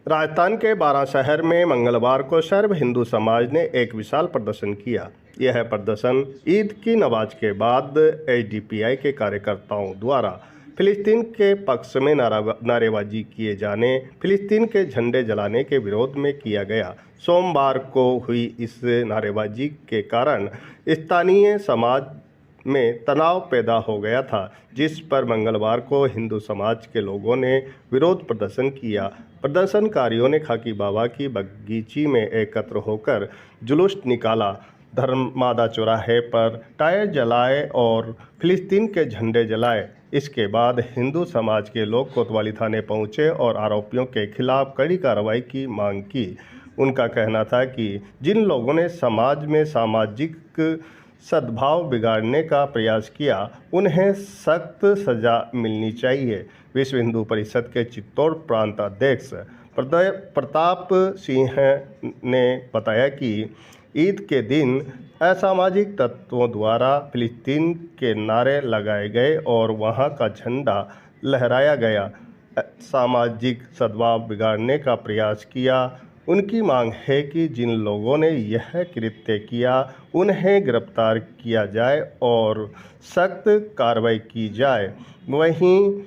राजस्थान के बारां शहर में मंगलवार को सर्व हिंदू समाज ने एक विशाल प्रदर्शन किया। यह प्रदर्शन ईद की नमाज के बाद एसडीपीआई के कार्यकर्ताओं द्वारा फिलिस्तीन के पक्ष में नारेबाजी किए जाने, फिलिस्तीन के झंडे जलाने के विरोध में किया गया। सोमवार को हुई इस नारेबाजी के कारण स्थानीय समाज में तनाव पैदा हो गया था, जिस पर मंगलवार को हिंदू समाज के लोगों ने विरोध प्रदर्शन किया। प्रदर्शनकारियों ने खाकी बाबा की बगीची में एकत्र होकर जुलूस निकाला, धर्मादा चौराहे पर टायर जलाए और फिलिस्तीन के झंडे जलाए। इसके बाद हिंदू समाज के लोग कोतवाली थाने पहुंचे और आरोपियों के खिलाफ कड़ी कार्रवाई की मांग की। उनका कहना था कि जिन लोगों ने समाज में सामाजिक सद्भाव बिगाड़ने का प्रयास किया, उन्हें सख्त सजा मिलनी चाहिए। विश्व हिंदू परिषद के चित्तौड़ प्रांत अध्यक्ष प्रताप सिंह ने बताया कि ईद के दिन असामाजिक तत्वों द्वारा फिलिस्तीन के नारे लगाए गए और वहां का झंडा लहराया गया, सामाजिक सद्भाव बिगाड़ने का प्रयास किया। उनकी मांग है कि जिन लोगों ने यह कृत्य किया, उन्हें गिरफ्तार किया जाए और सख्त कार्रवाई की जाए। वहीं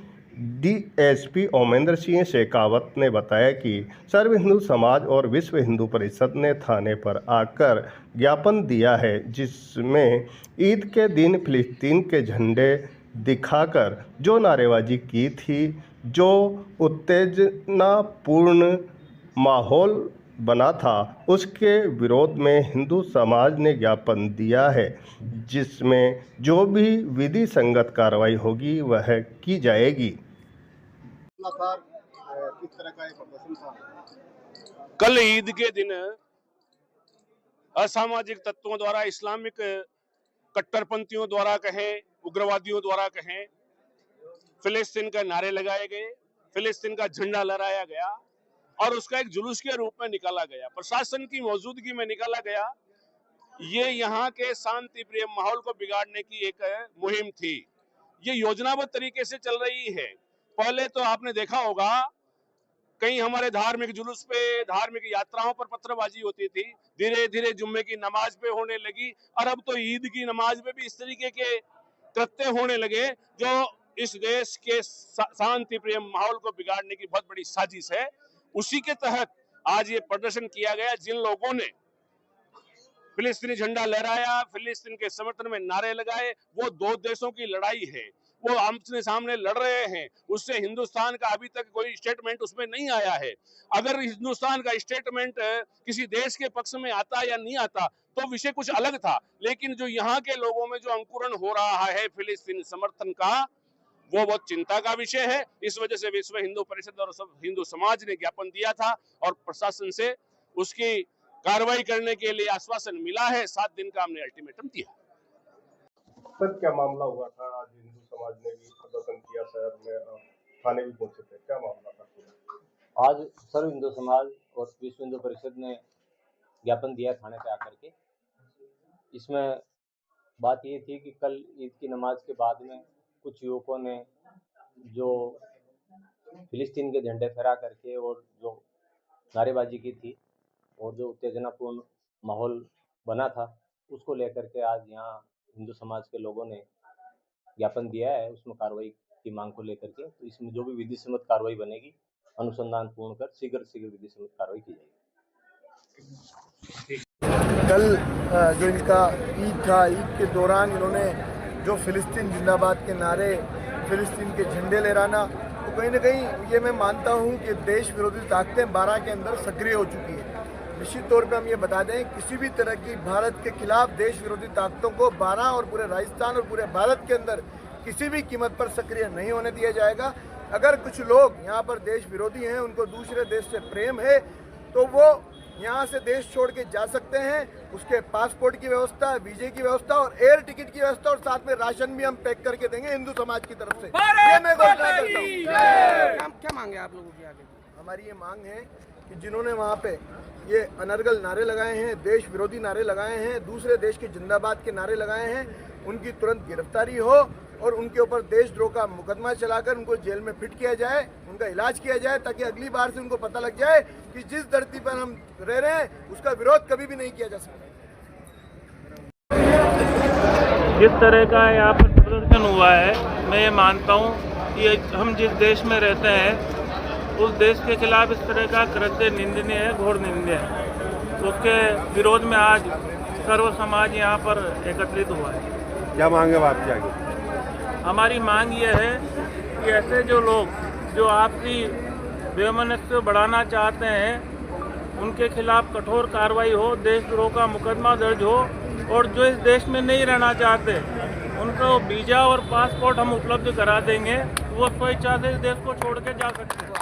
डीएसपी ओमेंद्र सिंह शेखावत ने बताया कि सर्व हिंदू समाज और विश्व हिंदू परिषद ने थाने पर आकर ज्ञापन दिया है, जिसमें ईद के दिन फिलिस्तीन के झंडे दिखाकर जो नारेबाजी की थी, जो उत्तेजनापूर्ण माहौल बना था, उसके विरोध में हिंदू समाज ने ज्ञापन दिया है, जिसमें जो भी विधि संगत कार्रवाई होगी वह की जाएगी। किस तरह का प्रदर्शन था? कल ईद के दिन असामाजिक तत्वों द्वारा, इस्लामिक कट्टरपंथियों द्वारा कहें, उग्रवादियों द्वारा कहें, फिलिस्तीन का नारे लगाए गए, फिलिस्तीन का झंडा लहराया गया और उसका एक जुलूस के रूप में निकाला गया, प्रशासन की मौजूदगी में निकाला गया। ये यहाँ के शांति प्रिय माहौल को बिगाड़ने की एक मुहिम थी। ये योजनाबद्ध तरीके से चल रही है। पहले तो आपने देखा होगा कहीं हमारे धार्मिक जुलूस पे, धार्मिक यात्राओं पर पत्थरबाजी होती थी, धीरे धीरे जुम्मे की नमाज पे होने लगी और अब तो ईद की नमाज में भी इस तरीके के कृत्य होने लगे जो इस देश के शांति प्रिय माहौल को बिगाड़ने की बहुत बड़ी साजिश है। उसी के तहत आज ये प्रदर्शन किया गया। जिन लोगों ने फिलिस्तीनी झंडा लहराया, फिलिस्तीन के समर्थन में नारे लगाए, वो दो देशों की लड़ाई है, वो आमने सामने लड़ रहे हैं। उससे हिंदुस्तान का अभी तक कोई स्टेटमेंट उसमें नहीं आया है। अगर हिंदुस्तान का स्टेटमेंट किसी देश के पक्ष में आता या नहीं आता तो विषय कुछ अलग था, लेकिन जो यहाँ के लोगों में जो अंकुरण हो रहा है फिलिस्तीन समर्थन का, वो बहुत चिंता का विषय है। इस वजह से विश्व हिंदू परिषद और सब हिंदू समाज ने ज्ञापन दिया था और प्रशासन से उसकी कार्रवाई करने के लिए आश्वासन मिला है। 7 दिन का हमने अल्टीमेटम दिया। सर, क्या मामला हुआ था? आज हिंदू समाज ने भी प्रदर्शन किया, शहर में थाने भी पहुंचे थे, क्या मामला था? आज सर्व हिंदू समाज और विश्व हिंदू परिषद ने ज्ञापन दिया थाने पे आकर के। इसमें बात ये थी कि कल ईद की नमाज के बाद में कुछ युवकों ने जो फिलिस्तीन के झंडे फहरा करके और जो नारेबाजी की थी और जो उत्तेजनापूर्ण माहौल बना था, उसको लेकर के आज यहाँ हिंदू समाज के लोगों ने ज्ञापन दिया है, उसमें कार्रवाई की मांग को लेकर के। तो इसमें जो भी विधि सम्मत कार्रवाई बनेगी, अनुसंधान पूर्ण कर शीघ्र विधि सम्मत कार्रवाई की जाएगी। कल जो इनका ईद था, ईद के दौरान इन्होंने जो फिलिस्तीन जिंदाबाद के नारे, फिलिस्तीन के झंडे लहराना, तो कहीं ना कहीं ये मैं मानता हूँ कि देश विरोधी ताकतें बारां के अंदर सक्रिय हो चुकी है। निश्चित तौर पे हम ये बता दें, किसी भी तरह की भारत के खिलाफ देश विरोधी ताकतों को बारां और पूरे राजस्थान और पूरे भारत के अंदर किसी भी कीमत पर सक्रिय नहीं होने दिया जाएगा। अगर कुछ लोग यहाँ पर देश विरोधी हैं, उनको दूसरे देश से प्रेम है, तो वो यहाँ से देश छोड़ के जा सकते हैं। उसके पासपोर्ट की व्यवस्था, वीजे की व्यवस्था और एयर टिकट की व्यवस्था और साथ में राशन भी हम पैक करके देंगे हिंदू समाज की तरफ से। ये मैं घोषणा करता हूँ। क्या मांगे आप लोगों की आगे? हमारी ये मांग है कि जिन्होंने वहाँ पे ये अनर्गल नारे लगाए हैं, देश विरोधी नारे लगाए हैं, दूसरे देश के जिंदाबाद के नारे लगाए हैं, उनकी तुरंत गिरफ्तारी हो और उनके ऊपर देशद्रोह का मुकदमा चलाकर उनको जेल में फिट किया जाए, उनका इलाज किया जाए, ताकि अगली बार से उनको पता लग जाए कि जिस धरती पर हम रह रहे हैं उसका विरोध कभी भी नहीं किया जा सकता। जिस तरह का यहाँ पर प्रदर्शन हुआ है, मैं ये मानता हूँ कि हम जिस देश में रहते हैं उस देश के खिलाफ इस तरह का कृत्य निंदनीय है, घोर निंदनीय है। उसके विरोध में आज सर्व समाज यहाँ पर एकत्रित हुआ है। क्या मांग है आपकी आगे? हमारी मांग ये है कि ऐसे जो लोग जो आपसी वैमनस्य बढ़ाना चाहते हैं उनके खिलाफ कठोर कार्रवाई हो, देशद्रोह का मुकदमा दर्ज हो, और जो इस देश में नहीं रहना चाहते उनको वीज़ा और पासपोर्ट हम उपलब्ध करा देंगे, वो स्वेच्छा से इस देश को छोड़ के जा सकते हैं।